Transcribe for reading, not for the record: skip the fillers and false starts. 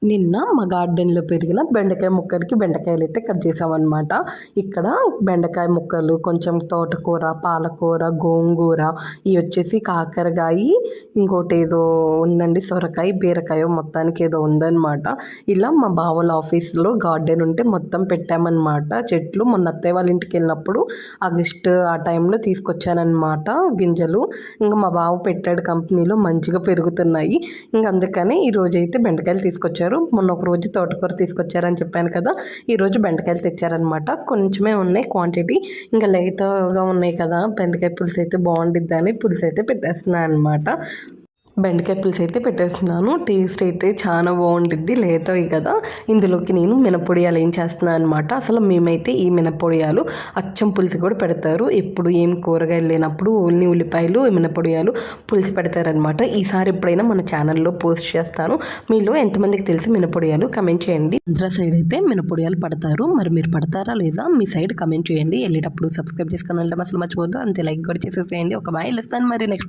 నిన్న మా గార్డెన్లో పెరిగిన బెండకాయ ముక్కలకి బెండకాయలు అయితే కట్ చేసామన్నమాట. ఇక్కడ బెండకాయ ముక్కలు, కొంచెం తోటకూర, పాలకూర, గోంగూర, ఇవి వచ్చేసి కాకరకాయ, ఇంకోటి ఏదో ఉందండి సొరకాయ, బీరకాయ, మొత్తానికి ఏదో ఉందన్నమాట. ఇలా మా బావల ఆఫీస్లో గార్డెన్ ఉంటే మొత్తం పెట్టామన్నమాట చెట్లు. మొన్న అత్తయ్య వాళ్ళ ఇంటికి వెళ్ళినప్పుడు ఆగస్ట్ ఆ టైంలో తీసుకొచ్చానన్నమాట గింజలు. ఇంకా మా బావ పెట్టాడు కంపెనీలో, మంచిగా పెరుగుతున్నాయి. ఇంకా అందుకని ఈరోజు అయితే బెండకాయలు తీసుకొచ్చారు. మొన్న ఒక రోజు తోటకూర తీసుకొచ్చారని చెప్పాను కదా, ఈరోజు బెండకాయలు తెచ్చారనమాట. కొంచెమే ఉన్నాయి క్వాంటిటీ. ఇంకా లేతగా ఉన్నాయి కదా, బెండకాయ పులుసు అయితే బాగుండిద్దని పులుసు అయితే పెట్టేస్తున్నాను అనమాట. బెండకాయ పులుసు అయితే పెట్టేస్తున్నాను. టేస్ట్ అయితే చాలా బాగుంటుంది, లేతవి కదా. ఇందులోకి నేను మినపొడియాలు ఏం చేస్తున్నాను అనమాట. అసలు మేమైతే ఈ మినపొడియాలు అచ్చం పులుసు కూడా పెడతారు. ఎప్పుడు ఏం కూరగాయలు లేనప్పుడు ఓన్లీ ఉల్లిపాయలు, మినపొడియాలు పులుసు పెడతారనమాట. ఈసారి ఎప్పుడైనా మన ఛానల్లో పోస్ట్ చేస్తాను. మీలో ఎంతమందికి తెలుసు మినపొడియాలు కమెంట్ చేయండి. ఆంధ్ర సైడ్ అయితే మినపొడియాలు పడతారు, మరి మీరు పడతారా లేదా మీ సైడ్ కమెంట్ చేయండి. వెళ్ళేటప్పుడు సబ్స్క్రైబ్ చేసుకుని వెళ్ళడం అసలు మర్చిపోద్దు. అంతే, లైక్ కూడా చేసేసేయండి. ఒక బాయ్ ఇస్తాను మరి నెక్స్ట్